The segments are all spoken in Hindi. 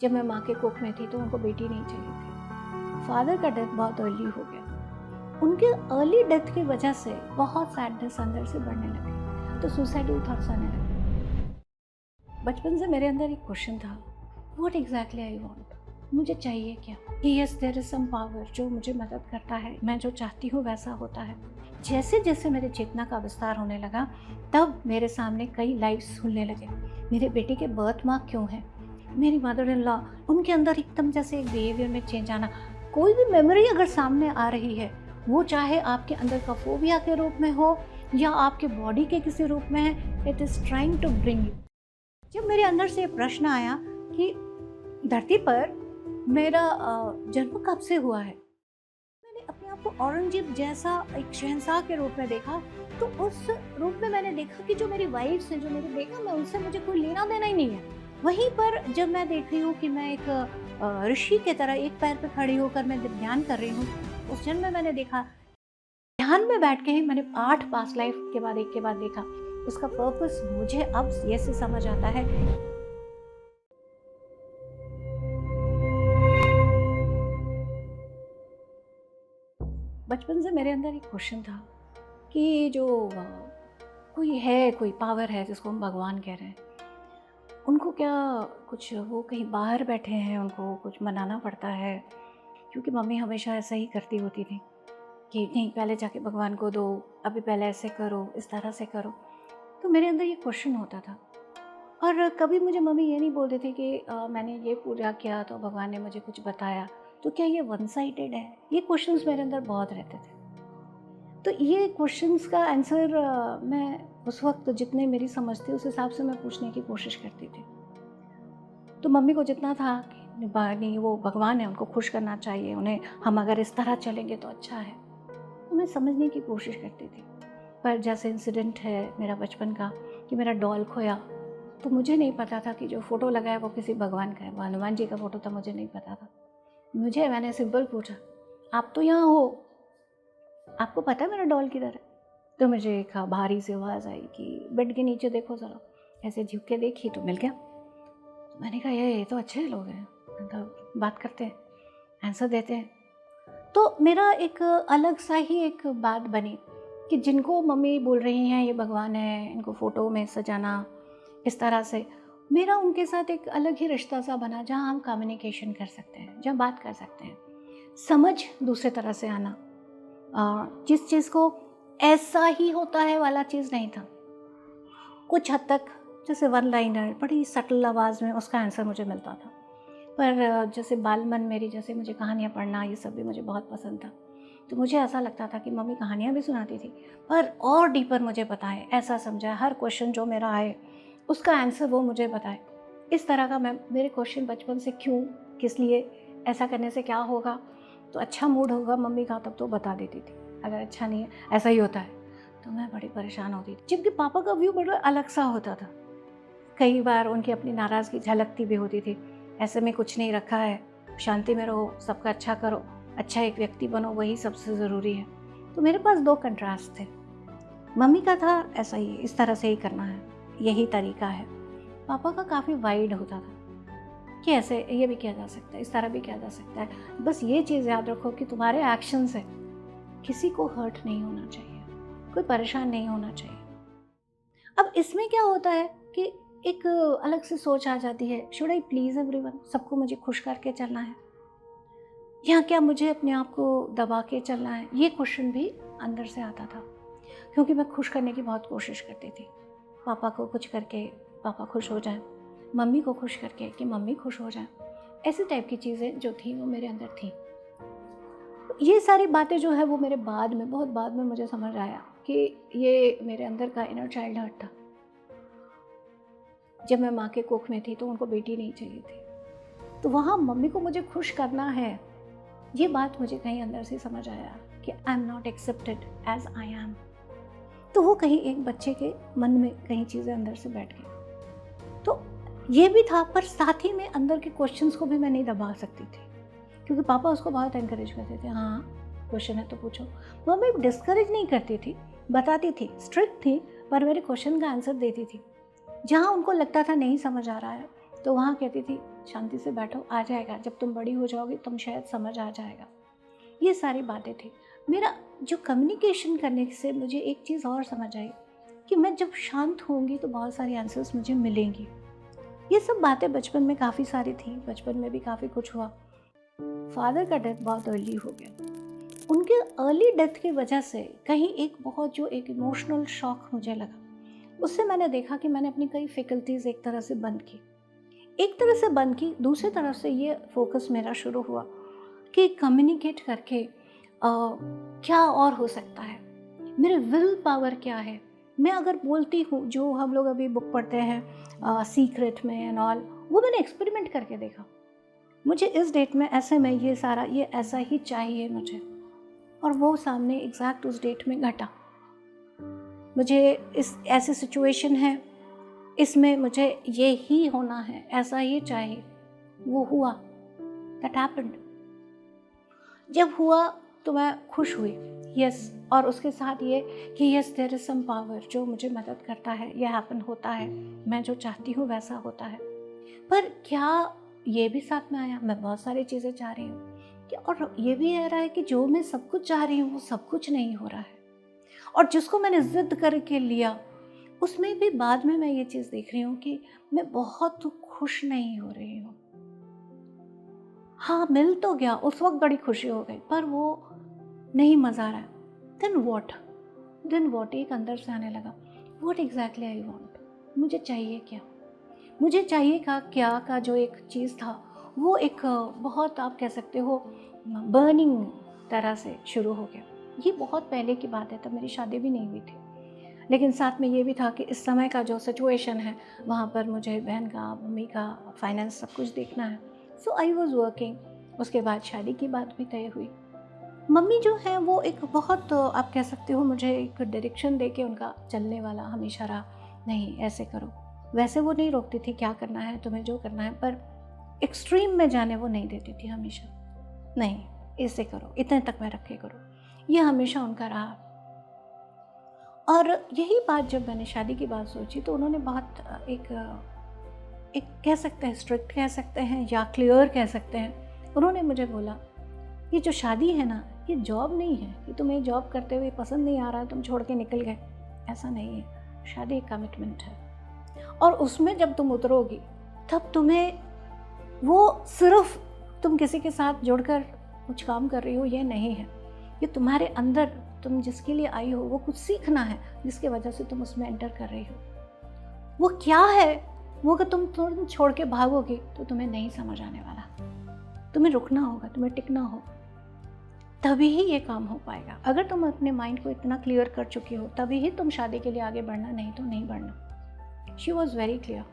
जब मैं माँ के कोख में थी तो उनको बेटी नहीं चाहिए थी। फादर का डेथ बहुत अर्ली हो गया। उनके अर्ली डेथ की वजह से बहुत सैडनेस अंदर से बढ़ने लगी, तो सुसाइडल थॉट्स आने लगे। बचपन से मेरे अंदर एक क्वेश्चन था, व्हाट एग्जैक्टली आई वांट, मुझे चाहिए क्या? Yes, there is some power जो मुझे मदद करता है, मैं जो चाहती हूँ वैसा होता है। जैसे जैसे मेरे चेतना का विस्तार होने लगा, तब मेरे सामने कई लाइव्स खुलने लगे। मेरे बेटे के बर्थ मार्क क्यों है, मेरी मदर इन लॉ, उनके अंदर एकदम जैसे एक बिहेवियर में चेंज आना। कोई भी मेमोरी अगर सामने आ रही है, वो चाहे आपके अंदर का फोबिया के रूप में हो या आपके बॉडी के किसी रूप में है, it is trying to bring you. जब मेरे अंदर से ये प्रश्न आया कि धरती पर मेरा जन्म कब से हुआ है, मैंने अपने आप को औरंगजेब जैसा एक शहंशाह के रूप में देखा। तो उस रूप में मैंने देखा कि जो मेरी वाइफ्स हैं, जो मेरे बेटा, मैं उनसे मुझे कोई लेना देना ही नहीं है। वहीं पर जब मैं देख रही हूँ कि मैं एक ऋषि की तरह एक पैर पे खड़ी होकर मैं ध्यान कर रही हूँ, उस जन्म में मैंने देखा, ध्यान में बैठ के ही मैंने 8 पास्ट लाइफ के बाद एक के बाद देखा। उसका पर्पस मुझे अब ये से समझ आता है। बचपन से मेरे अंदर एक क्वेश्चन था कि जो कोई है, कोई पावर है जिसको हम भगवान कह रहे हैं, उनको क्या कुछ वो कहीं बाहर बैठे हैं, उनको कुछ मनाना पड़ता है? क्योंकि मम्मी हमेशा ऐसा ही करती होती थी कि नहीं, पहले जाके भगवान को दो, अभी पहले ऐसे करो, इस तरह से करो। तो मेरे अंदर ये क्वेश्चन होता था। और कभी मुझे मम्मी ये नहीं बोलती थी कि मैंने ये पूजा किया तो भगवान ने मुझे कुछ बताया, तो क्या ये वन साइडेड है? ये क्वेश्चंस मेरे अंदर बहुत रहते थे। तो ये क्वेश्चंस का आंसर मैं उस वक्त जितने मेरी समझ थी उस हिसाब से मैं पूछने की कोशिश करती थी। तो मम्मी को जितना था कि नहीं, वो भगवान है, उनको खुश करना चाहिए, उन्हें हम अगर इस तरह चलेंगे तो अच्छा है, तो मैं समझने की कोशिश करती थी। पर जैसे इंसिडेंट है मेरा बचपन का कि मेरा डॉल खोया, तो मुझे नहीं पता था कि जो फ़ोटो लगा है वो किसी भगवान का है, वो हनुमान जी का फ़ोटो था, मुझे नहीं पता था। मैंने सिंपल पूछा, आप तो यहाँ हो, आपको पता है मेरा डॉल किधर है? तो मुझे एक भारी सी आवाज़ आई कि बेड के नीचे देखो ज़रा। ऐसे झुक के देखी तो मिल गया। तो मैंने कहा ये तो अच्छे लोग हैं, मतलब बात करते हैं, आंसर देते हैं। तो मेरा एक अलग सा ही एक बात बनी कि जिनको मम्मी बोल रही हैं ये भगवान है, इनको फ़ोटो में सजाना इस तरह से, मेरा उनके साथ एक अलग ही रिश्ता सा बना जहाँ हम कम्युनिकेशन कर सकते हैं, जहाँ बात कर सकते हैं, समझ दूसरे तरह से आना। जिस चीज़ को ऐसा ही होता है वाला चीज़ नहीं था, कुछ हद तक जैसे वन लाइनर बड़ी सटल आवाज़ में उसका आंसर मुझे मिलता था। पर जैसे बालमन मेरी, जैसे मुझे कहानियाँ पढ़ना, ये सब भी मुझे बहुत पसंद था। तो मुझे ऐसा लगता था कि मम्मी कहानियाँ भी सुनाती थी, पर और डीपर मुझे बताएं, ऐसा समझाए, हर क्वेश्चन जो मेरा आए उसका आंसर वो मुझे बताए। इस तरह का मेरे क्वेश्चन बचपन से, क्यों, किस लिए, ऐसा करने से क्या होगा, तो अच्छा मूड होगा मम्मी का तब तो बता देती थी, अगर अच्छा नहीं है ऐसा ही होता है, तो मैं बड़ी परेशान होती थी। जबकि पापा का व्यू बड़ा अलग सा होता था। कई बार उनकी अपनी नाराज़गी झलकती भी होती थी, ऐसे में कुछ नहीं रखा है, शांति में रहो, सबका अच्छा करो, अच्छा एक व्यक्ति बनो, वही सबसे ज़रूरी है। तो मेरे पास 2 कंट्रास्ट थे। मम्मी का था ऐसा ही, इस तरह से ही करना है, यही तरीका है। पापा का काफ़ी वाइड होता था कि ऐसे ये भी किया जा सकता है, इस तरह भी किया जा सकता है। बस ये चीज़ याद रखो कि तुम्हारे एक्शन से किसी को हर्ट नहीं होना चाहिए, कोई परेशान नहीं होना चाहिए। अब इसमें क्या होता है कि एक अलग से सोच आ जाती है, शुड आई प्लीज़ एवरीवन, सबको मुझे खुश करके चलना है या क्या मुझे अपने आप को दबा के चलना है? ये क्वेश्चन भी अंदर से आता था, क्योंकि मैं खुश करने की बहुत कोशिश करती थी। पापा को कुछ करके पापा खुश हो जाएं, मम्मी को खुश करके कि मम्मी खुश हो जाएं, ऐसी टाइप की चीज़ें जो थी वो मेरे अंदर थी। ये सारी बातें जो है वो मेरे बाद में, बहुत बाद में मुझे समझ आया कि ये मेरे अंदर का इनर चाइल्ड हर्ट था। जब मैं माँ के कोख में थी तो उनको बेटी नहीं चाहिए थी, तो वहाँ मम्मी को मुझे खुश करना है, ये बात मुझे कहीं अंदर से समझ आया कि I am not accepted as I am. तो वो कहीं एक बच्चे के मन में कहीं चीज़ें अंदर से बैठ गई। तो ये भी था, पर साथ ही में अंदर के क्वेश्चंस को भी मैं नहीं दबा सकती थी, क्योंकि पापा उसको बहुत एनकरेज करते थे, हाँ क्वेश्चन है तो पूछो। मम्मी डिस्करेज नहीं करती थी, बताती थी, स्ट्रिक्ट थी, पर मेरे क्वेश्चन का आंसर देती थी। जहाँ उनको लगता था नहीं समझ आ रहा है तो वहाँ कहती थी शांति से बैठो, आ जाएगा, जब तुम बड़ी हो जाओगी तुम शायद समझ आ जाएगा। ये सारी बातें थी। मेरा जो कम्युनिकेशन करने से मुझे एक चीज़ और समझ आई कि मैं जब शांत होंगी तो बहुत सारी आंसर्स मुझे मिलेंगी। ये सब बातें बचपन में काफ़ी सारी थी, बचपन में भी काफ़ी कुछ हुआ। फादर का डेथ बहुत अर्ली हो गया। उनके अर्ली डेथ की वजह से कहीं एक बहुत जो एक इमोशनल शॉक मुझे लगा, उससे मैंने देखा कि मैंने अपनी कई फैकल्टीज़ एक तरह से बंद की। एक तरह से बंद की, दूसरी तरफ से ये फोकस मेरा शुरू हुआ कि कम्युनिकेट करके क्या और हो सकता है, मेरे विल पावर क्या है। मैं अगर बोलती हूँ, जो हम लोग अभी बुक पढ़ते हैं सीक्रेट में एंड ऑल, वो मैंने एक्सपेरिमेंट करके देखा। मुझे इस डेट में ऐसे में ये सारा ये ऐसा ही चाहिए मुझे, और वो सामने एग्जैक्ट उस डेट में घटा। मुझे इस ऐसी सिचुएशन है, इसमें मुझे ये ही होना है, ऐसा ही चाहिए, वो हुआ। That happened. जब हुआ तो मैं खुश हुई, यस, और उसके साथ ये कि yes there is some power जो मुझे मदद करता है, ये हैपन होता है, मैं जो चाहती हूँ वैसा होता है। पर क्या ये भी साथ में आया, मैं बहुत सारी चीज़ें चाह रही हूँ कि, और ये भी आ रहा है कि जो मैं सब कुछ चाह रही हूँ वो सब कुछ नहीं हो रहा है, और जिसको मैंने ज़िद करके लिया उसमें भी बाद में मैं ये चीज़ देख रही हूँ कि मैं बहुत खुश नहीं हो रही हूँ। हाँ, मिल तो गया, उस वक्त बड़ी खुशी हो गई, पर वो नहीं मज़ा आ रहा है। देन वॉट एक अंदर से आने लगा, वॉट एग्जैक्टली आई वॉन्ट, मुझे चाहिए क्या, मुझे चाहिए क्या का जो एक चीज़ था वो एक बहुत, आप कह सकते हो, बर्निंग तरह से शुरू हो गया। ये बहुत पहले की बात है, तब मेरी शादी भी नहीं हुई थी, लेकिन साथ में ये भी था कि इस समय का जो सिचुएशन है वहाँ पर मुझे बहन का, मम्मी का, फाइनेंस सब कुछ देखना है। सो आई वॉज वर्किंग। उसके बाद शादी की बात भी तय हुई। मम्मी जो है वो एक बहुत, आप कह सकते हो, मुझे एक डायरेक्शन दे के उनका चलने वाला हमेशा रहा, नहीं ऐसे करो वैसे। वो नहीं रोकती थी, क्या करना है तुम्हें, जो करना है, पर एक्सट्रीम में जाने वो नहीं देती थी हमेशा, नहीं ऐसे करो, इतने तक में रखे करो, ये हमेशा उनका रहा। और यही बात जब मैंने शादी की बात सोची तो उन्होंने बहुत एक कह सकते हैं, स्ट्रिक्ट कह सकते हैं या क्लियर कह सकते हैं, उन्होंने मुझे बोला, ये जो शादी है ना, ये जॉब नहीं है कि तुम्हें जॉब करते हुए पसंद नहीं आ रहा है तुम छोड़ के निकल गए, ऐसा नहीं है। शादी एक कमिटमेंट है, और उसमें जब तुम उतरोगी तब तुम्हें वो सिर्फ तुम किसी के साथ जुड़कर कुछ काम कर रही हो ये नहीं है, ये तुम्हारे अंदर, तुम जिसके लिए आई हो वो कुछ सीखना है जिसकी वजह से तुम उसमें एंटर कर रही हो। वो क्या है, वो अगर तुम छोड़ के भागोगी तो तुम्हें नहीं समझ आने वाला, तुम्हें रुकना होगा, तुम्हें टिकना होगा, तभी ही ये काम हो पाएगा। अगर तुम अपने माइंड को इतना क्लियर कर चुकी हो तभी ही तुम शादी के लिए आगे बढ़ना, नहीं तो नहीं बढ़ना। She was very clear.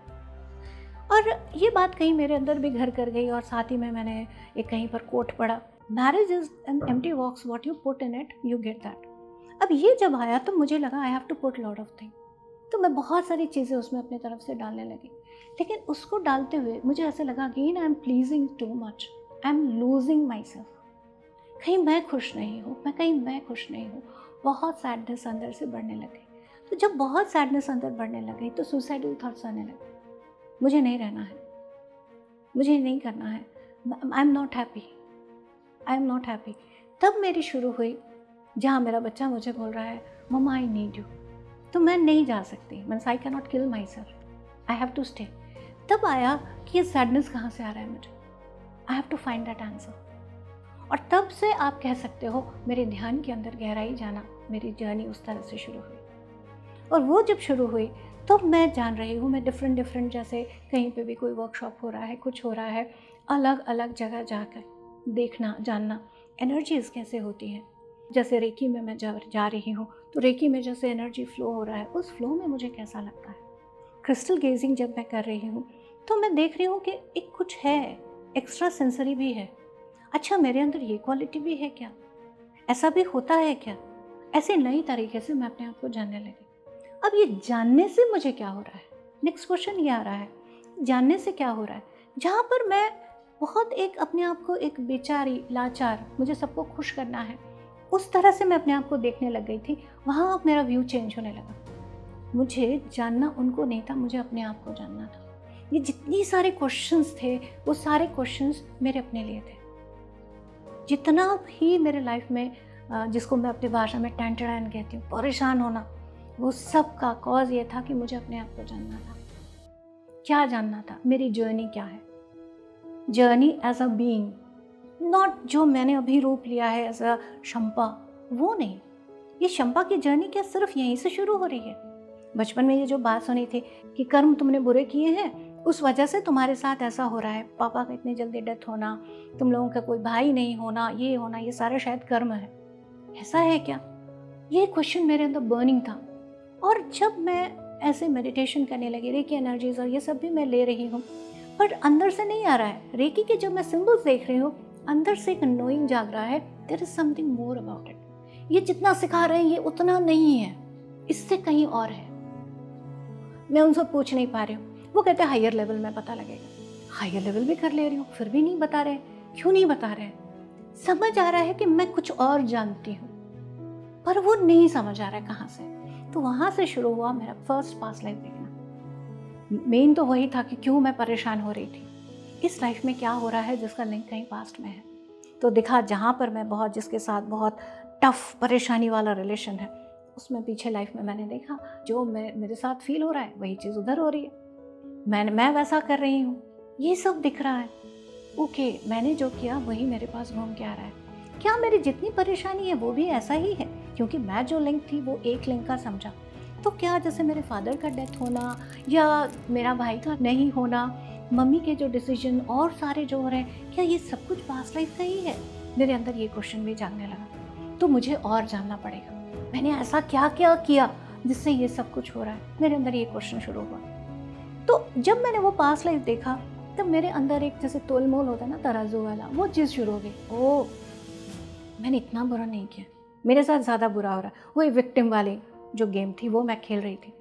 और ये बात कहीं मेरे अंदर भी घर कर गई, और साथ ही में मैंने एक कहीं पर कोट पढ़ा, marriage is an empty box, what you put in it you get that. अब ये जब आया तो मुझे लगा I have to put lot of thing, तो मैं बहुत सारी चीज़ें उसमें अपने तरफ से डालने लगी, लेकिन उसको डालते हुए मुझे ऐसे लगा again I am pleasing too much, I am losing my self, कहीं मैं खुश नहीं हूँ, कहीं मैं खुश नहीं हूँ। बहुत सैडनेस अंदर से बढ़ने लग गई। तो जब बहुत सैडनेस अंदर बढ़ने लग गई तो सुसाइडल थॉट्स आने लगे, मुझे नहीं रहना है, मुझे नहीं करना है, आई am not happy, I am not happy. तब मेरी शुरू हुई, जहाँ मेरा बच्चा मुझे बोल रहा है मम्मा आई नीड यू, तो मैं नहीं जा सकती, means I can not kill myself, I have to stay. तब आया कि ये सैडनेस कहाँ से आ रहा है मुझे, I have to find that answer. और तब से आप कह सकते हो मेरे ध्यान के अंदर गहराई जाना, मेरी जर्नी उस तरह से शुरू हुई। और वो जब शुरू हुई तो मैं जान रही हूँ, मैं डिफरेंट जैसे कहीं पे भी कोई वर्कशॉप हो रहा है, कुछ हो रहा है, अलग अलग जगह जाकर देखना, जानना एनर्जीज़ कैसे होती हैं। जैसे रेकी में मैं जा रही हूँ तो रेकी में जैसे एनर्जी फ्लो हो रहा है, उस फ्लो में मुझे कैसा लगता है। क्रिस्टल गेजिंग जब मैं कर रही हूँ तो मैं देख रही हूँ कि एक कुछ है, एक्स्ट्रा सेंसरी भी है। अच्छा, मेरे अंदर ये क्वालिटी भी है क्या, ऐसा भी होता है क्या, ऐसे नई तरीके से मैं अपने आप को जानने लगी। अब ये जानने से मुझे क्या हो रहा है, नेक्स्ट क्वेश्चन ये आ रहा है, जानने से क्या हो रहा है। जहाँ पर मैं बहुत एक अपने आप को एक बेचारी, लाचार, मुझे सबको खुश करना है, उस तरह से मैं अपने आप को देखने लग गई थी, वहाँ अब मेरा व्यू चेंज होने लगा। मुझे जानना उनको नहीं था, मुझे अपने आप को जानना था। ये जितनी सारे क्वेश्चंस थे वो सारे क्वेश्चंस मेरे अपने लिए थे। जितना भी मेरे लाइफ में जिसको मैं अपनी भाषा में टैंटड़ैन कहती हूँ, परेशान होना, वो सब का कॉज ये था कि मुझे अपने आप को जानना था। क्या जानना था? मेरी जर्नी क्या है? Journey as a being, not जो मैंने अभी रूप लिया है एज अ शंपा, वो नहीं। ये शंपा की जर्नी क्या सिर्फ यहीं से शुरू हो रही है? बचपन में ये जो बात सुनी थी कि कर्म तुमने बुरे किए हैं, उस वजह से तुम्हारे साथ ऐसा हो रहा है, पापा का इतनी जल्दी डेथ होना, तुम लोगों का कोई भाई नहीं होना, ये होना, ये सारा शायद कर्म है। ऐसा है क्या? ये क्वेश्चन मेरे अंदर बर्निंग था। और जब मैं ऐसे मेडिटेशन करने लगी, रेकी एनर्जीज और ये सब भी मैं ले रही हूँ, पर अंदर से नहीं आ रहा है। रेकी के जब मैं सिंबल्स देख रही हूँ, अंदर से एक नोइंग जाग रहा है, there is something more about it. ये जितना सिखा रहे हैं ये उतना नहीं है, इससे कहीं और है। मैं उनसे पूछ नहीं पा रही हूँ। वो कहते हैं हायर लेवल में पता लगेगा। हायर लेवल भी कर ले रही हूँ, फिर भी नहीं बता रहे। क्यों नहीं बता रहे? समझ आ रहा है कि मैं कुछ और जानती हूँ, पर वो नहीं समझ आ रहा है कहाँ से। तो वहाँ से शुरू हुआ मेरा फर्स्ट पास्ट लाइफ देखना। मेन तो वही था कि क्यों मैं परेशान हो रही थी, इस लाइफ में क्या हो रहा है जिसका लिंक कहीं पास्ट में है। तो दिखा जहाँ पर मैं जिसके साथ बहुत टफ परेशानी वाला रिलेशन है, उसमें पीछे लाइफ में मैंने देखा जो मेरे साथ फील हो रहा है वही चीज़ उधर हो रही है। मैं वैसा कर रही हूँ, ये सब दिख रहा है। ओके, मैंने जो किया वही मेरे पास घूम के आ रहा है। क्या मेरी जितनी परेशानी है वो भी ऐसा ही है? क्योंकि मैं जो लिंक थी वो एक लिंक का समझा। तो क्या जैसे मेरे फादर का डेथ होना या मेरा भाई का नहीं होना, मम्मी के जो डिसीजन और सारे जो हो रहे हैं, क्या ये सब कुछ पास्ट लाइफ का ही है? मेरे अंदर ये क्वेश्चन भी जागने लगा। तो मुझे और जानना पड़ेगा, मैंने ऐसा क्या क्या किया जिससे ये सब कुछ हो रहा है? मेरे अंदर ये क्वेश्चन शुरू हुआ। तो जब मैंने वो पास्ट लाइफ देखा, तब मेरे अंदर एक जैसे तोलमोल होता है ना, तराजू वाला, वो चीज़ शुरू हो गई। ओह, मैंने इतना बुरा नहीं किया, मेरे साथ ज़्यादा बुरा हो रहा है। वो विक्टिम वाली जो गेम थी वो मैं खेल रही थी,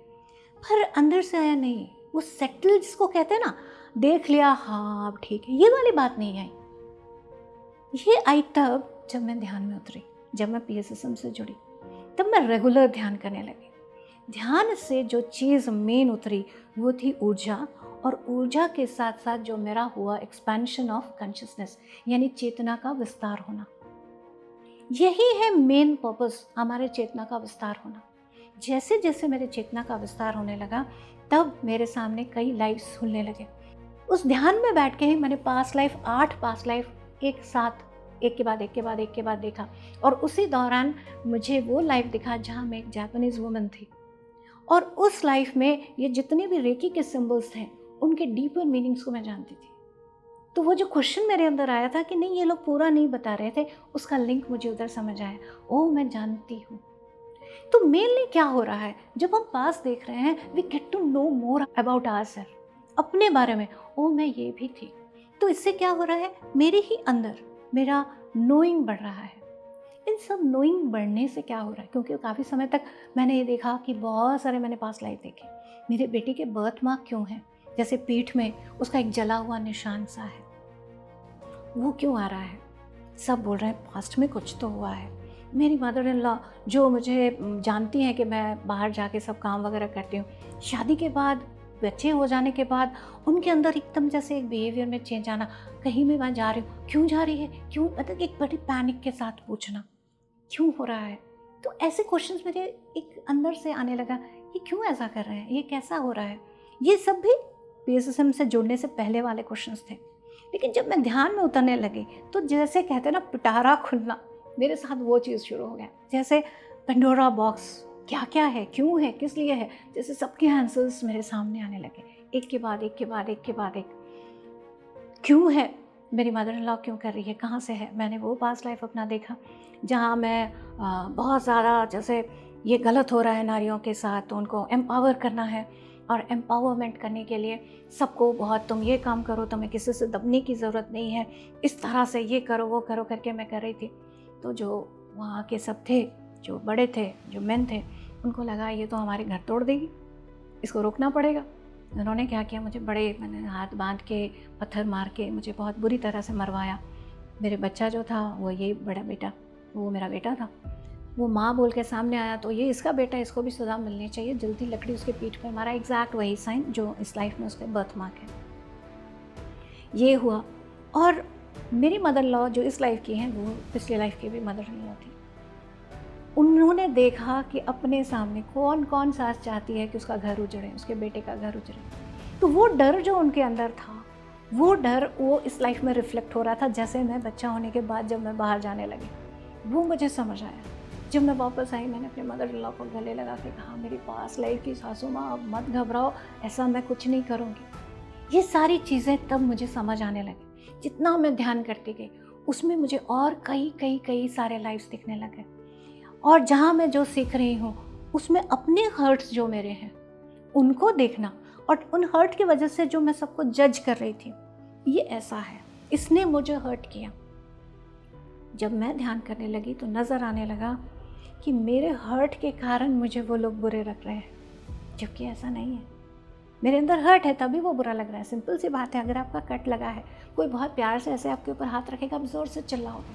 पर अंदर से आया नहीं। वो सेटल जिसको कहते हैं ना, देख लिया, हाँ अब ठीक है, ये वाली बात नहीं आई। ये आई तब जब मैं ध्यान में उतरी, जब मैं PSSM से जुड़ी, तब मैं रेगुलर ध्यान करने लगी। ध्यान से जो चीज़ मेन उतरी वो थी ऊर्जा, और ऊर्जा के साथ साथ जो मेरा हुआ एक्सपेंशन ऑफ कॉन्शियसनेस, यानी चेतना का विस्तार होना। यही है मेन पर्पस, हमारे चेतना का विस्तार होना। जैसे जैसे मेरे चेतना का विस्तार होने लगा, तब मेरे सामने कई लाइफ्स खुलने लगे। उस ध्यान में बैठ के ही मैंने 8 पास्ट लाइफ एक साथ, एक के बाद एक के बाद एक के बाद देखा। और उसी दौरान मुझे वो लाइफ दिखा जहाँ मैं एक जापानीज़ वुमन थी, और उस लाइफ में ये जितने भी रेकी के सिंबल्स थे उनके डीपर मीनिंग्स को मैं जानती थी। तो वो जो क्वेश्चन मेरे अंदर आया था कि नहीं ये लोग पूरा नहीं बता रहे थे, उसका लिंक मुझे उधर समझ आया। ओह, मैं जानती हूँ। तो मेनली क्या हो रहा है, जब हम पास देख रहे हैं, we get to know more about ourselves, अपने बारे में। ओह, मैं ये भी थी। तो इससे क्या हो रहा है, मेरे ही अंदर मेरा नोइंग बढ़ रहा है। इन सब नोइंग बढ़ने से क्या हो रहा है, क्योंकि काफ़ी समय तक मैंने ये देखा कि बहुत सारे मैंने पास्ट लाइफ देखे। मेरे बेटे के बर्थ मार्क क्यों है, जैसे पीठ में उसका एक जला हुआ निशान सा है, वो क्यों आ रहा है? सब बोल रहे हैं पास्ट में कुछ तो हुआ है। मेरी मदर इन लॉ जो मुझे जानती हैं कि मैं बाहर जाके सब काम वगैरह करती हूँ, शादी के बाद, बच्चे हो जाने के बाद, उनके अंदर एकदम जैसे एक बिहेवियर में चेंज आना। कहीं भी मैं जा रही हूँ, क्यों जा रही है, क्यों, मतलब एक बड़ी पैनिक के साथ पूछना क्यों हो रहा है। तो ऐसे क्वेश्चंस मेरे एक अंदर से आने लगा, ये क्यों ऐसा कर रहे हैं, ये कैसा हो रहा है। ये सब भी PSSM से जुड़ने से पहले वाले क्वेश्चंस थे। लेकिन जब मैं ध्यान में उतरने लगी, तो जैसे कहते हैं ना, पिटारा खुलना, मेरे साथ वो चीज़ शुरू हो गया। जैसे पेंडोरा बॉक्स, क्या क्या है, क्यों है, किस लिए है, जैसे सबके आंसर्स मेरे सामने आने लगे, एक के बाद एक के बाद एक के बाद एक। क्यों है, मेरी मदर इन लॉ क्यों कर रही है, कहाँ से है। मैंने वो पास्ट लाइफ अपना देखा जहाँ मैं बहुत ज़्यादा, जैसे ये गलत हो रहा है नारियों के साथ, तो उनको एम्पावर करना है, और एम्पावरमेंट करने के लिए सबको बहुत, तुम ये काम करो, तुम्हें किसी से दबने की ज़रूरत नहीं है, इस तरह से ये करो वो करो करके मैं कर रही थी। तो जो वहाँ के सब थे, जो बड़े थे, जो मेन थे, उनको लगा ये तो हमारे घर तोड़ देगी, इसको रोकना पड़ेगा। उन्होंने क्या किया, मैंने हाथ बांध के, पत्थर मार के मुझे बहुत बुरी तरह से मरवाया। मेरे बच्चा जो था वो, ये बड़ा बेटा, वो मेरा बेटा था, वो माँ बोल के सामने आया तो ये इसका बेटा, इसको भी सज़ा मिलनी चाहिए, जल्दी लकड़ी उसके पीठ पे मारा, एग्जैक्ट वही साइन जो इस लाइफ में उसके बर्थ मार्क है। ये हुआ। और मेरी मदर लॉ जो इस लाइफ की हैं वो पिछले लाइफ की भी मदर लॉ थी। उन्होंने देखा कि अपने सामने कौन कौन सास चाहती है कि उसका घर उजड़े, उसके बेटे का घर उजड़े। तो वो डर जो उनके अंदर था, वो डर वो इस लाइफ में रिफ्लेक्ट हो रहा था। जैसे मैं बच्चा होने के बाद जब मैं बाहर जाने लगी, वो मुझे समझ आया। जब मैं वापस आई, मैंने अपने मदर लॉ को गले लगा के कहा, मेरी पास लाइफ की सासू माँ, अब मत घबराओ, ऐसा मैं कुछ नहीं करूँगी। ये सारी चीज़ें तब मुझे समझ आने लगी। जितना मैं ध्यान करती गई, उसमें मुझे और कई सारे लाइफ्स दिखने लगे। और जहाँ मैं जो सीख रही हूँ, उसमें अपने हर्ट्स जो मेरे हैं उनको देखना, और उन हर्ट की वजह से जो मैं सबको जज कर रही थी, ये ऐसा है, इसने मुझे हर्ट किया। जब मैं ध्यान करने लगी तो नज़र आने लगा कि मेरे हर्ट के कारण मुझे वो लोग बुरे रख रहे हैं, जबकि ऐसा नहीं है। मेरे अंदर हर्ट है तभी वो बुरा लग रहा है। सिंपल सी बात है, अगर आपका कट लगा है, कोई बहुत प्यार से ऐसे आपके ऊपर हाथ रखेगा, आप ज़ोर से चिल्लाओगे,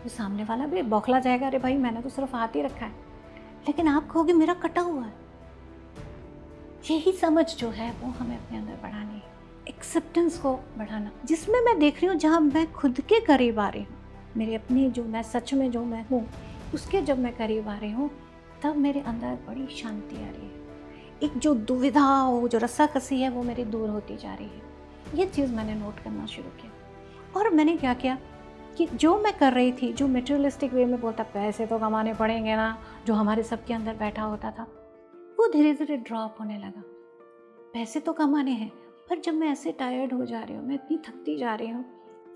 तो सामने वाला भी बौखला जाएगा, अरे भाई मैंने तो सिर्फ हाथ ही रखा है। लेकिन आप कहोगे मेरा कटा हुआ है। यही समझ जो है वो हमें अपने अंदर बढ़ानी है, एक्सेप्टेंस को बढ़ाना, जिसमें मैं देख रही हूँ जहाँ मैं खुद के करीब आ रही हूँ, मेरे अपनी जो मैं सच में जो मैं हूँ उसके जब मैं करीब आ रही हूँ, तब मेरे अंदर बड़ी शांति आ रही है। एक जो दुविधा हो, जो रस्साकसी है, वो मेरी दूर होती जा रही है। ये चीज़ मैंने नोट करना शुरू किया। और मैंने क्या किया कि जो मैं कर रही थी, जो मटेरियलिस्टिक वे में बोलता पैसे तो कमाने पड़ेंगे ना, जो हमारे सबके अंदर बैठा होता था, वो धीरे धीरे ड्रॉप होने लगा। पैसे तो कमाने हैं, पर जब मैं ऐसे टायर्ड हो जा रही हूँ, मैं इतनी थकती जा रही हूँ,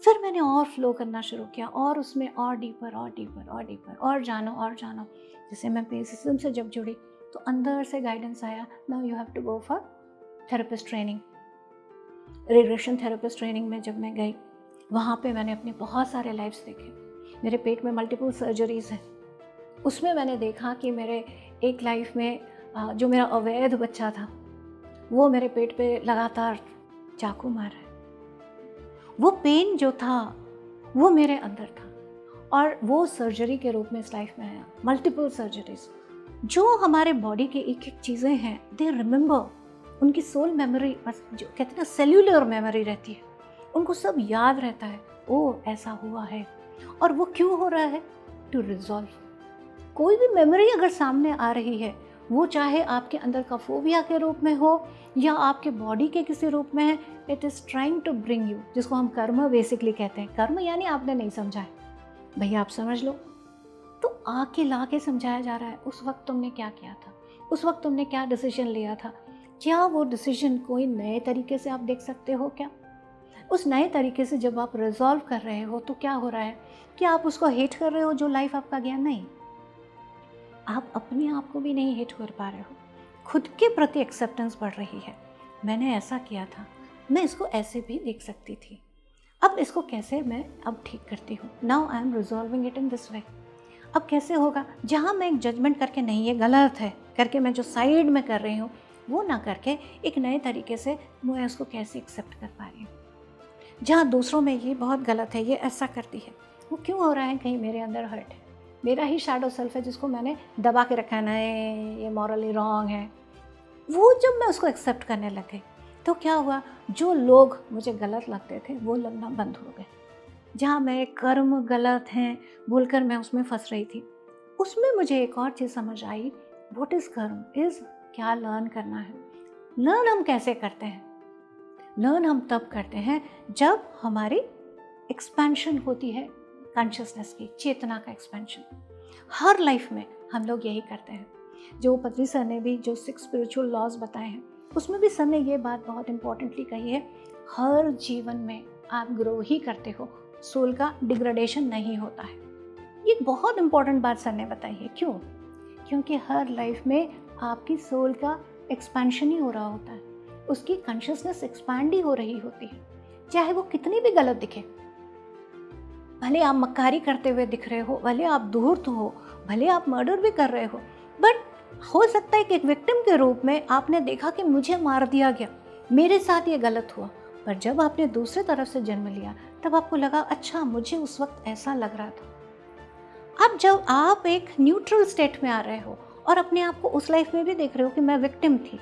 फिर मैंने और फ्लो करना शुरू किया, और उसमें और डीपर और डीपर और डीपर, और जानो। जैसे मैं पे सिस्टम से जब जुड़ी तो अंदर से गाइडेंस आया, now you have to go for therapist training. Regression therapist training में जब मैं गई, वहाँ पे मैंने अपने बहुत सारे लाइफ्स देखे। मेरे पेट में मल्टीपल सर्जरीज़ हैं। उसमें मैंने देखा कि मेरे एक लाइफ में जो मेरा अवैध बच्चा था, वो मेरे पेट पे लगातार चाकू मार रहा है। वो पेन जो था वो मेरे अंदर था, और वो सर्जरी के रूप में इस लाइफ में आया। मल्टीपल सर्जरीज, जो हमारे बॉडी के एक एक चीज़ें हैं, दे रिमेंबर, उनकी सोल मेमोरी, जो कहते हैं ना सेल्यूलर मेमोरी रहती है, उनको सब याद रहता है, ओ ऐसा हुआ है। और वो क्यों हो रहा है? To resolve. कोई भी मेमोरी अगर सामने आ रही है, वो चाहे आपके अंदर का फोबिया के रूप में हो या आपके बॉडी के किसी रूप में है, it is trying to bring you, जिसको हम कर्म बेसिकली कहते हैं। कर्म यानी आपने नहीं समझा है, भैया आप समझ लो, तो आके ला के समझाया जा रहा है। उस वक्त तुमने क्या किया था, उस वक्त तुमने क्या डिसीजन लिया था, क्या वो डिसीजन कोई नए तरीके से आप देख सकते हो क्या? उस नए तरीके से जब आप रिजॉल्व कर रहे हो तो क्या हो रहा है कि आप उसको हेट कर रहे हो जो लाइफ आपका गया? नहीं, आप अपने आप को भी नहीं हेट कर पा रहे हो, खुद के प्रति एक्सेप्टेंस बढ़ रही है। मैंने ऐसा किया था, मैं इसको ऐसे भी देख सकती थी, अब इसको कैसे मैं अब ठीक करती हूँ। Now I am resolving it in this way. अब कैसे होगा? जहाँ मैं एक जजमेंट करके नहीं ये गलत है करके मैं जो साइड में कर रही हूँ वो ना करके एक नए तरीके से मैं उसको कैसे एक्सेप्ट कर पा रही हूँ। जहाँ दूसरों में ये बहुत गलत है, ये ऐसा करती है, वो क्यों हो रहा है? कहीं मेरे अंदर हर्ट है, मेरा ही शैडो सेल्फ है जिसको मैंने दबा के रखा है, नहीं ये मॉरली रॉन्ग है। वो जब मैं उसको एक्सेप्ट करने लग गई तो क्या हुआ, जो लोग मुझे गलत लगते थे वो लगना बंद हो गए। जहाँ मैं कर्म गलत हैं बोलकर मैं उसमें फंस रही थी, उसमें मुझे एक और चीज़ समझ आई, व्हाट इज़ कर्म इज़, क्या लर्न करना है। लर्न हम कैसे करते हैं? लर्न हम तब करते हैं जब हमारी एक्सपेंशन होती है, कॉन्शियसनेस की, चेतना का एक्सपेंशन। हर लाइफ में हम लोग यही करते हैं। जो पतंजलि सर ने भी जो 6 स्पिरिचुअल लॉज बताए हैं, उसमें भी सर ने ये बात बहुत इंपॉर्टेंटली कही है, हर जीवन में आप ग्रो ही करते हो, सोल का डिग्रेडेशन नहीं होता है। ये बहुत इंपॉर्टेंट बात सर ने बताई है। क्यों? क्योंकि हर लाइफ में आपकी सोल का एक्सपेंशन ही हो रहा होता है, उसकी कॉन्शियसनेस एक्सपैंड ही हो रही होती है, चाहे वो कितनी भी गलत दिखे। भले आप मक्कारी करते हुए दिख रहे हो, भले आप धूर्त हो, भले आप मर्डर भी कर रहे हो, बट हो सकता है कि एक विक्टिम के रूप में आपने देखा कि मुझे मार दिया गया, मेरे साथ ये गलत हुआ, पर जब आपने दूसरे तरफ से जन्म लिया तब आपको लगा अच्छा मुझे उस वक्त ऐसा लग रहा था। अब जब आप एक न्यूट्रल स्टेट में आ रहे हो और अपने आप को उस लाइफ में भी देख रहे हो कि मैं विक्टिम थी,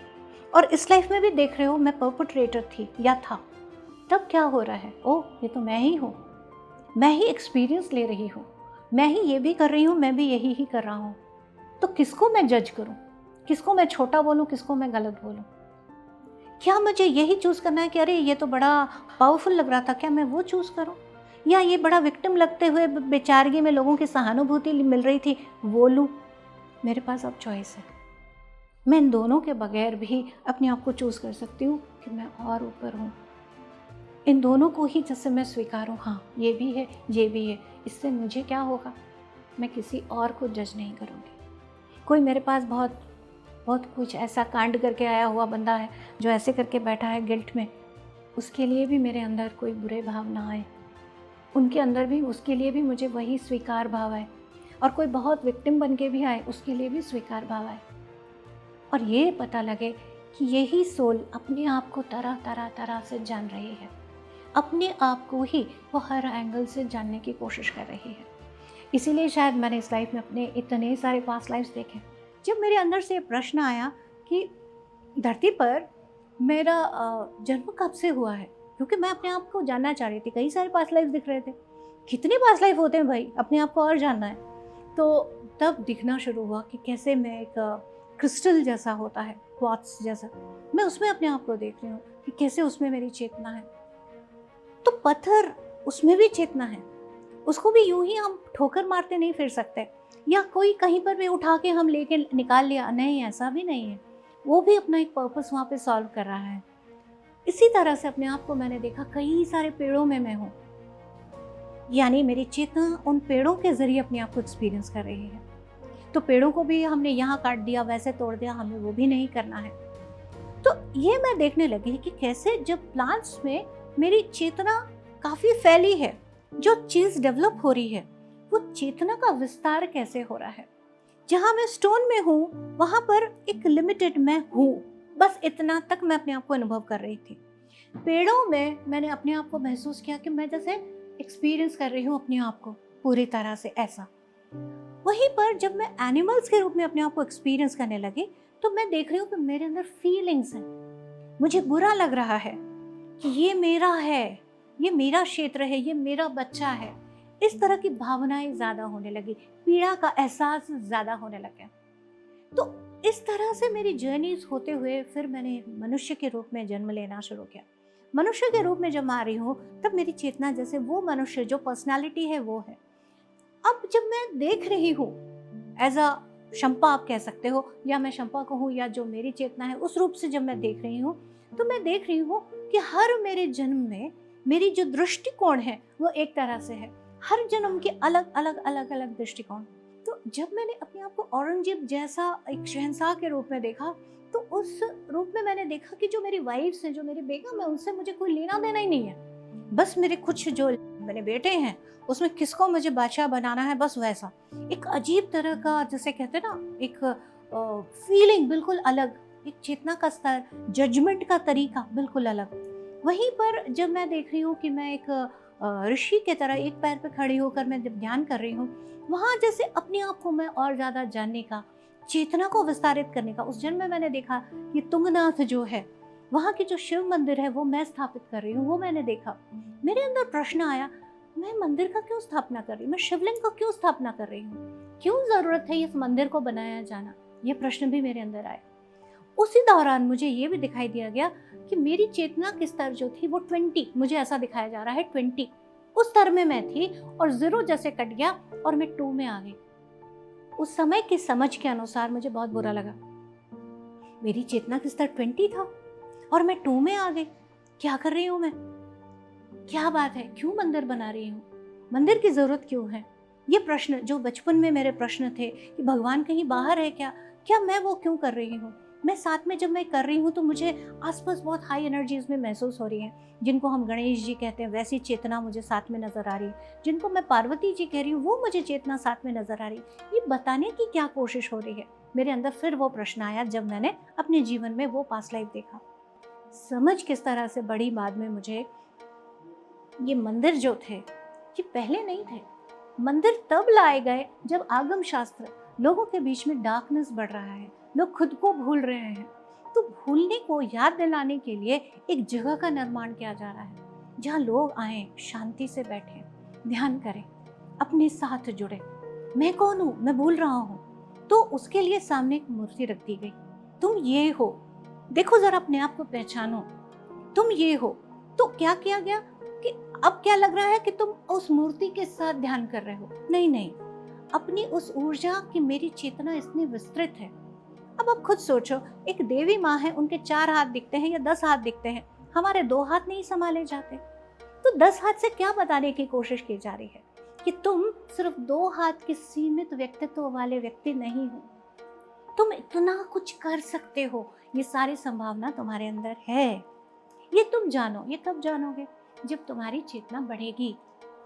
और इस लाइफ में भी देख रहे हो मैं परपेट्रेटर थी या था, तब क्या हो रहा है? ओह, ये तो मैं ही हूँ, मैं ही एक्सपीरियंस ले रही हूँ, मैं ही ये भी कर रही हूँ, मैं भी यही ही कर रहा हूँ। तो किसको मैं जज करूँ? किसको मैं छोटा बोलूँ, किसको मैं गलत बोलूँ? क्या मुझे यही चूज़ करना है कि अरे ये तो बड़ा पावरफुल लग रहा था, क्या मैं वो चूज़ करूँ? या ये बड़ा विक्टिम लगते हुए बेचारगी में लोगों की सहानुभूति मिल रही थी, वो लूँ? मेरे पास अब चॉइस है। मैं इन दोनों के बगैर भी अपने आप को चूज़ कर सकती हूँ कि मैं और ऊपर हूँ। इन दोनों को ही जैसे मैं स्वीकारूँ, हाँ ये भी है, ये भी है, इससे मुझे क्या होगा? मैं किसी और को जज नहीं करूँगी। कोई मेरे पास बहुत बहुत कुछ ऐसा कांड करके आया हुआ बंदा है जो ऐसे करके बैठा है गिल्ट में, उसके लिए भी मेरे अंदर कोई बुरे भाव ना आए, उनके अंदर भी उसके लिए भी मुझे वही स्वीकार भाव आए। और कोई बहुत विक्टिम बन के भी आए, उसके लिए भी स्वीकार भाव आए। और ये पता लगे कि यही सोल अपने आप को तरह तरह तरह से जान रही है, अपने आप को ही वो हर एंगल से जानने की कोशिश कर रही है। इसीलिए शायद मैंने इस लाइफ में अपने इतने सारे पास्ट लाइफ्स देखे। जब मेरे अंदर से प्रश्न आया कि धरती पर मेरा जन्म कब से हुआ है, क्योंकि मैं अपने आप को जानना चाह रही थी, कई सारे पास्ट लाइफ दिख रहे थे। कितने पास्ट लाइफ होते हैं भाई, अपने आप को और जानना है। तो तब दिखना शुरू हुआ कि कैसे मैं एक क्रिस्टल जैसा होता है, क्वार्ट्स जैसा, मैं उसमें अपने आप को देख रही हूँ कि कैसे उसमें मेरी चेतना है। तो पत्थर, उसमें भी चेतना है, उसको भी यूं ही हम ठोकर मारते नहीं फिर सकते, या कोई कहीं पर भी उठा के हम लेके निकाल लिया, नहीं, ऐसा भी नहीं है। वो भी अपना एक पर्पस वहाँ पे सॉल्व कर रहा है। इसी तरह से अपने आप को मैंने देखा कई सारे पेड़ों में मैं हूँ, यानी मेरी चेतना उन पेड़ों के जरिए अपने आप को एक्सपीरियंस कर रही है। तो पेड़ों को भी हमने यहाँ काट दिया, वैसे तोड़ दिया, हमें वो भी नहीं करना है। तो ये मैं देखने लगी कि कैसे जब प्लांट्स में मेरी चेतना काफ़ी फैली है, जो चीज़ डेवलप हो रही है, वो चेतना का विस्तार कैसे हो रहा है। जहाँ मैं स्टोन में हूँ, वहाँ पर एक लिमिटेड मैं हूँ, बस इतना तक मैं अपने आप को अनुभव कर रही थी। पेड़ों में मैंने अपने आप को महसूस किया कि मैं जैसे एक्सपीरियंस कर रही हूँ अपने आप को पूरी तरह से ऐसा। वहीं पर जब मैं एनिमल्स के रूप में अपने आप को एक्सपीरियंस करने लगी, तो मैं देख रही हूँ कि मेरे अंदर फीलिंग्स हैं। मुझे बुरा लग रहा है कि ये मेरा है, ये मेरा क्षेत्र है, ये मेरा बच्चा है। इस तरह की भावनाएं ज़्यादा होने लगी, पीड़ा का एहसास ज़्यादा होने लग गया। तो इस तरह से मेरी जर्नीज होते हुए फिर मैंने मनुष्य के रूप में जन्म लेना शुरू किया। मनुष्य के रूप में जब आ रही हूँ, तब मेरी चेतना जैसे वो मनुष्य जो पर्सनालिटी है वो है। अब जब मैं देख रही हूँ एज अ शंपा, आप कह सकते हो, या मैं शंपा कहूँ, या जो मेरी चेतना है उस रूप से जब मैं देख रही हूँ, तो मैं देख रही हूँ कि हर मेरे जन्म में मेरी जो दृष्टिकोण है वो एक तरह से है, हर जन्म के अलग अलग अलग अलग दृष्टिकोण। तो जब मैंने अपने आप को औरंगजेब जैसा एक शहंशाह के रूप में देखा, तो उस रूप में मैंने देखा कि जो मेरी वाइफ्स हैं, जो मेरी बेगम है, उनसे मुझे कोई लेना देना ही नहीं है। बस मेरे कुछ जो मेरे बेटे हैं, उसमें किसको मुझे बादशाह बनाना है, बस वैसा। एक अजीब तरह का, जैसे कहते हैं ना, एक फीलिंग बिल्कुल अलग, एक चेतना का स्तर, जजमेंट का तरीका बिल्कुल अलग। वहीं पर जब मैं देख रही हूँ कि मैं एक ऋषि की तरह एक पैर पे खड़ी होकर मैं जब ध्यान कर रही हूँ, वहाँ जैसे अपने आप को मैं और ज़्यादा जानने का, चेतना को विस्तारित करने का, उस जन्म में मैंने देखा कि तुंगनाथ जो है, वहाँ की जो शिव मंदिर है वो मैं स्थापित कर रही हूँ, वो मैंने देखा। मेरे अंदर प्रश्न आया, मैं मंदिर का क्यों स्थापना कर रही हूँ, मैं शिवलिंग का क्यों स्थापना कर रही हूँ, क्यों ज़रूरत है इस मंदिर को बनाया जाना, ये प्रश्न भी मेरे अंदर आए। उसी दौरान मुझे ये भी दिखाई दिया गया कि मेरी चेतना की स्तर जो थी वो 20, मुझे ऐसा दिखाया जा रहा है 20, उस स्तर में मैं थी, और 0 जैसे कट गया और मैं 2 में आ गई। उस समय की समझ के अनुसार मुझे बहुत बुरा लगा, मेरी चेतना का स्तर 20 था और मैं 2 में आ गई। क्या कर रही हूँ मैं, क्या बात है, क्यों मंदिर बना रही हूँ, मंदिर की जरूरत क्यों है। ये प्रश्न जो बचपन में मेरे प्रश्न थे कि भगवान कहीं बाहर है क्या, क्या मैं वो क्यों कर रही हूँ। मैं साथ में जब मैं कर रही हूँ तो मुझे आसपास बहुत हाई एनर्जीज में महसूस हो रही है, जिनको हम गणेश जी कहते हैं, वैसी चेतना मुझे साथ में नजर आ रही है। जिनको मैं पार्वती जी कह रही हूँ, वो मुझे चेतना साथ में नजर आ रही है। ये बताने की क्या कोशिश हो रही है। मेरे अंदर फिर वो प्रश्न आया जब मैंने अपने जीवन में वो पास्ट लाइफ देखा। समझ किस तरह से बड़ी बाद में मुझे, ये मंदिर जो थे ये पहले नहीं थे, मंदिर तब लाए गए जब आगम शास्त्र, लोगों के बीच में डार्कनेस बढ़ रहा है, लोग खुद को भूल रहे हैं। तो भूलने को याद दिलाने के लिए एक जगह का निर्माण किया जा रहा है जहाँ लोग आए, शांति से बैठे, ध्यान करें, अपने साथ जुड़े। मैं कौन हूँ, मैं भूल रहा हूँ। तो उसके लिए सामने एक मूर्ति रख दी गई। तुम ये हो, देखो जरा अपने आप को पहचानो, तुम ये हो। तो क्या किया गया कि अब क्या लग रहा है कि तुम उस मूर्ति के साथ ध्यान कर रहे हो? नहीं नहीं, अपनी उस ऊर्जा की मेरी चेतना इतनी विस्तृत है। अब आप खुद सोचो, एक देवी माँ है, उनके 4 हाथ दिखते हैं या 10 हाथ दिखते हैं, हमारे 2 हाथ नहीं संभाले जाते। तो 10 हाथ से क्या बताने की कोशिश की जा रही है कि तुम सिर्फ 2 हाथ के सीमित व्यक्तित्व वाले व्यक्ति नहीं हो, तुम इतना कुछ कर सकते हो। ये सारी संभावना तुम्हारे अंदर है। ये तुम जानो। ये कब जानोगे? जब तुम्हारी चेतना बढ़ेगी।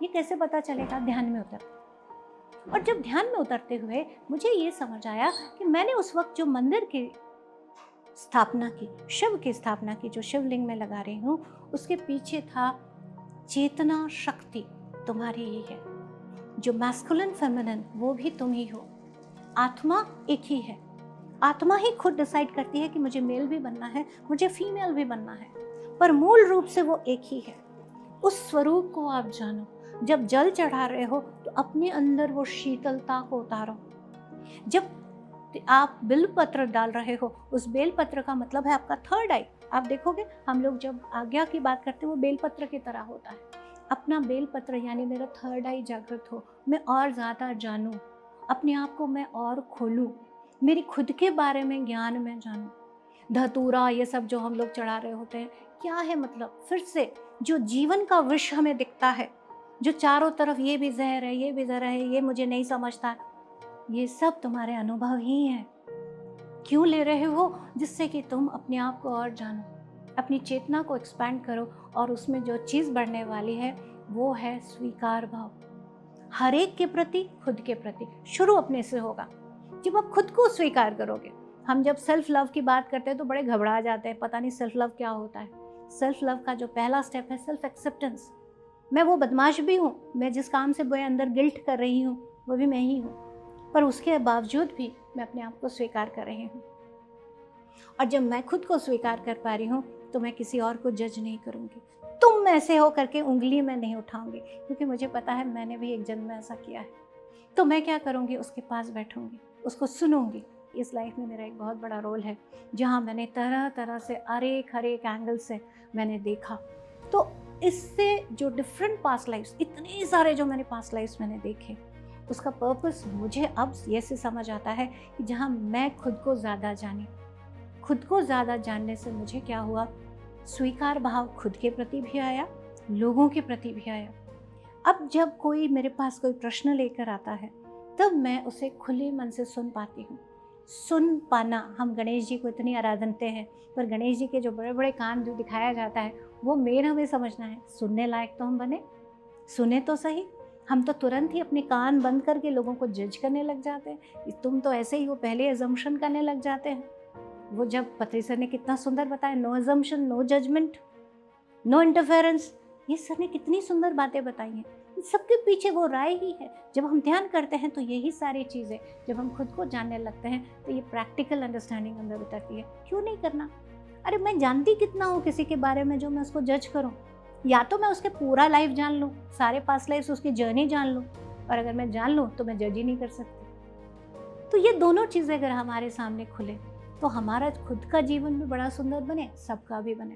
ये कैसे पता चलेगा? ध्यान में उतर। और जब ध्यान में उतरते हुए मुझे ये समझ आया कि मैंने उस वक्त जो मंदिर की स्थापना की, शिव की स्थापना की, जो शिवलिंग में लगा रही हूँ, उसके पीछे था चेतना शक्ति तुम्हारी ही है। जो मैस्कुलिन फेमिनिन, वो भी तुम ही हो। आत्मा एक ही है। आत्मा ही खुद डिसाइड करती है कि मुझे मेल भी बनना है, मुझे फीमेल भी बनना है, पर मूल रूप से वो एक ही है। उस स्वरूप को आप जानो। जब जल चढ़ा रहे हो तो अपने अंदर वो शीतलता को उतारो। जब आप बेलपत्र डाल रहे हो, उस बेलपत्र का मतलब है आपका थर्ड आई। आप देखोगे हम लोग जब आज्ञा की बात करते हैं वो बेलपत्र की तरह होता है। अपना बेलपत्र यानी मेरा थर्ड आई जागृत हो, मैं और ज़्यादा जानूं, अपने आप को मैं और खोलूं, मेरी खुद के बारे में ज्ञान में जानूं। धतूरा ये सब जो हम लोग चढ़ा रहे होते हैं, क्या है मतलब? फिर से जो जीवन का विष हमें दिखता है, जो चारों तरफ ये भी जहर है, ये भी जहर है, ये मुझे नहीं समझता, ये सब तुम्हारे अनुभव ही हैं। क्यों ले रहे हो? जिससे कि तुम अपने आप को और जानो, अपनी चेतना को एक्सपैंड करो। और उसमें जो चीज़ बढ़ने वाली है वो है स्वीकार भाव, हर एक के प्रति, खुद के प्रति। शुरू अपने से होगा। जब आप खुद को स्वीकार करोगे, हम जब सेल्फ लव की बात करते हैं तो बड़े घबरा जाते हैं, पता नहीं सेल्फ लव क्या होता है। सेल्फ लव का जो पहला स्टेप है सेल्फ एक्सेप्टेंस। मैं वो बदमाश भी हूँ, मैं जिस काम से मैं अंदर गिल्ट कर रही हूँ वो भी मैं ही हूँ, पर उसके बावजूद भी मैं अपने आप को स्वीकार कर रही हूँ। और जब मैं खुद को स्वीकार कर पा रही हूँ तो मैं किसी और को जज नहीं करूँगी। तुम ऐसे हो करके उंगली में नहीं उठाऊंगी, क्योंकि मुझे पता है मैंने भी एक जन्म में ऐसा किया है। तो मैं क्या करूँगी? उसके पास बैठूंगी, उसको सुनूंगी। इस लाइफ में मेरा एक बहुत बड़ा रोल है जहाँ मैंने तरह तरह से हर एक एंगल से मैंने देखा। तो इससे जो डिफरेंट पास्ट लाइफ्स, इतने सारे जो मैंने पास्ट लाइफ्स मैंने देखे, उसका पर्पस मुझे अब ये से समझ आता है कि जहाँ मैं खुद को ज़्यादा जानी, खुद को ज़्यादा जानने से मुझे क्या हुआ? स्वीकार भाव खुद के प्रति भी आया, लोगों के प्रति भी आया। अब जब कोई मेरे पास कोई प्रश्न लेकर आता है तब मैं उसे खुले मन से सुन पाती हूँ। सुन पाना, हम गणेश जी को इतनी आराधनते हैं, पर गणेश जी के जो बड़े बड़े कान जो दिखाया जाता है वो मेन हमें समझना है। सुनने लायक तो हम बने, सुने तो सही। हम तो तुरंत ही अपने कान बंद करके लोगों को जज करने लग जाते हैं, तुम तो ऐसे ही हो, पहले एजम्पशन करने लग जाते हैं। वो जब पत्री सर ने कितना सुंदर बताया, no assumption, no judgement, no interference, ये सर ने कितनी सुंदर बातें बताई हैं। सबके पीछे वो राय ही है। जब हम ध्यान करते हैं तो यही सारी चीज़ें, जब हम खुद को जानने लगते हैं तो ये प्रैक्टिकल अंडरस्टैंडिंग अंदर उतरती है। क्यों नहीं करना? अरे मैं जानती कितना हूँ किसी के बारे में जो मैं उसको जज करूँ? या तो मैं उसके पूरा लाइफ जान लूँ, सारे पास्ट लाइफ उसकी जर्नी जान लूँ, और अगर मैं जान लूँ तो मैं जज ही नहीं कर सकती। तो ये दोनों चीज़ें अगर हमारे सामने खुले तो हमारा खुद का जीवन भी बड़ा सुंदर बने, सबका भी बने।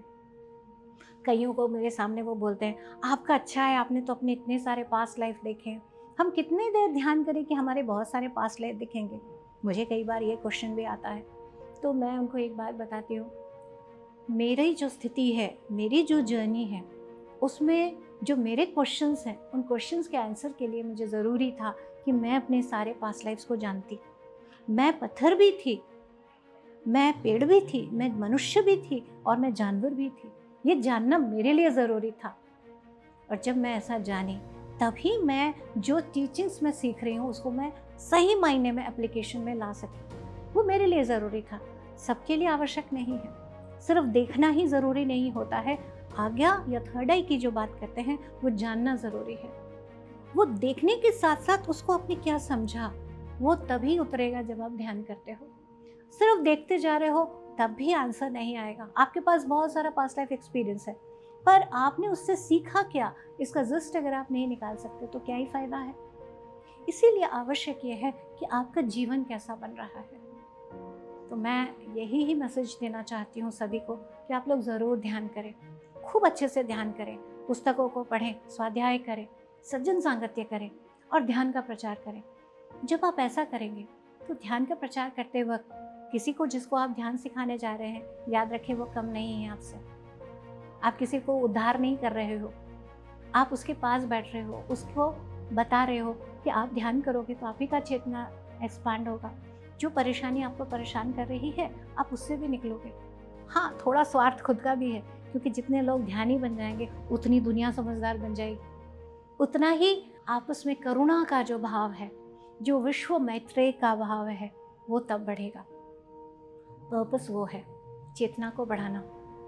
कईयों को मेरे सामने वो बोलते हैं, आपका अच्छा है, आपने तो अपने इतने सारे पास्ट लाइफ देखे हैं। हम कितने देर ध्यान करें कि हमारे बहुत सारे पास्ट लाइफ दिखेंगे? मुझे कई बार ये क्वेश्चन भी आता है। तो मैं उनको एक बात बताती हूँ, मेरी जो स्थिति है, मेरी जो जर्नी है, उसमें जो मेरे क्वेश्चंस हैं, उन क्वेश्चंस के आंसर के लिए मुझे ज़रूरी था कि मैं अपने सारे पास्ट लाइफ्स को जानती। मैं पत्थर भी थी, मैं पेड़ भी थी, मैं मनुष्य भी थी, और मैं जानवर भी थी। ये जानना मेरे लिए ज़रूरी था। और जब मैं ऐसा जानी तभी मैं जो टीचिंग्स मैं सीख रही हूँ उसको मैं सही मायने में एप्लीकेशन में ला सकी। वो मेरे लिए ज़रूरी था, सबके लिए आवश्यक नहीं है। सिर्फ देखना ही ज़रूरी नहीं होता है। आज्ञा या थर्ड आई की जो बात करते हैं वो जानना ज़रूरी है। वो देखने के साथ साथ उसको आपने क्या समझा, वो तभी उतरेगा जब आप ध्यान करते हो। सिर्फ देखते जा रहे हो तब भी आंसर नहीं आएगा। आपके पास बहुत सारा पास्ट लाइफ एक्सपीरियंस है, पर आपने उससे सीखा क्या, इसका जस्ट अगर आप नहीं निकाल सकते तो क्या ही फायदा है। इसीलिए आवश्यक ये है कि आपका जीवन कैसा बन रहा है। तो मैं यही ही मैसेज देना चाहती हूँ सभी को कि आप लोग ज़रूर ध्यान करें, खूब अच्छे से ध्यान करें, पुस्तकों को पढ़ें, स्वाध्याय करें, सज्जन सांगत्य करें और ध्यान का प्रचार करें। जब आप ऐसा करेंगे तो ध्यान का प्रचार करते वक्त किसी को जिसको आप ध्यान सिखाने जा रहे हैं, याद रखें वो कम नहीं है आपसे। आप किसी को उद्धार नहीं कर रहे हो, आप उसके पास बैठ रहे हो, उसको बता रहे हो कि आप ध्यान करोगे तो आप ही का चेतना एक्सपांड होगा। जो परेशानी आपको परेशान कर रही है आप उससे भी निकलोगे। हाँ, थोड़ा स्वार्थ खुद का भी है, क्योंकि जितने लोग ध्यानी बन जाएंगे उतनी दुनिया समझदार बन जाएगी, उतना ही आपस में करुणा का जो भाव है, जो विश्व मैत्रेय का भाव है, वो तब बढ़ेगा। पर्पस वो है चेतना को बढ़ाना,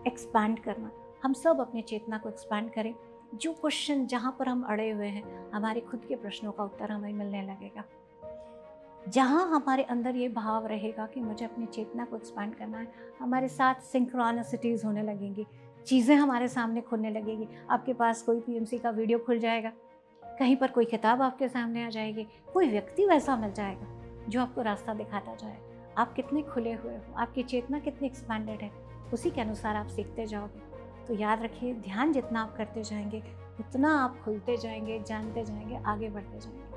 एक्सपैंड करना। हम सब अपने चेतना को एक्सपैंड करें। जो क्वेश्चन जहाँ पर हम अड़े हुए हैं, हमारे खुद के प्रश्नों का उत्तर हमें मिलने लगेगा। जहाँ हमारे अंदर ये भाव रहेगा कि मुझे अपनी चेतना को एक्सपैंड करना है, हमारे साथ सिंक्रोनिसिटीज़ होने लगेंगी, चीज़ें हमारे सामने खुलने लगेगी। आपके पास कोई पीएमसी का वीडियो खुल जाएगा, कहीं पर कोई किताब आपके सामने आ जाएगी, कोई व्यक्ति वैसा मिल जाएगा जो आपको रास्ता दिखाता जाए। आप कितने खुले हुए हो, आपकी चेतना कितनी एक्सपैंडेड है, उसी के अनुसार आप सीखते जाओगे। तो याद रखिए, ध्यान जितना आप करते जाएंगे उतना आप खुलते जाएंगे, जानते जाएंगे, आगे बढ़ते जाएंगे।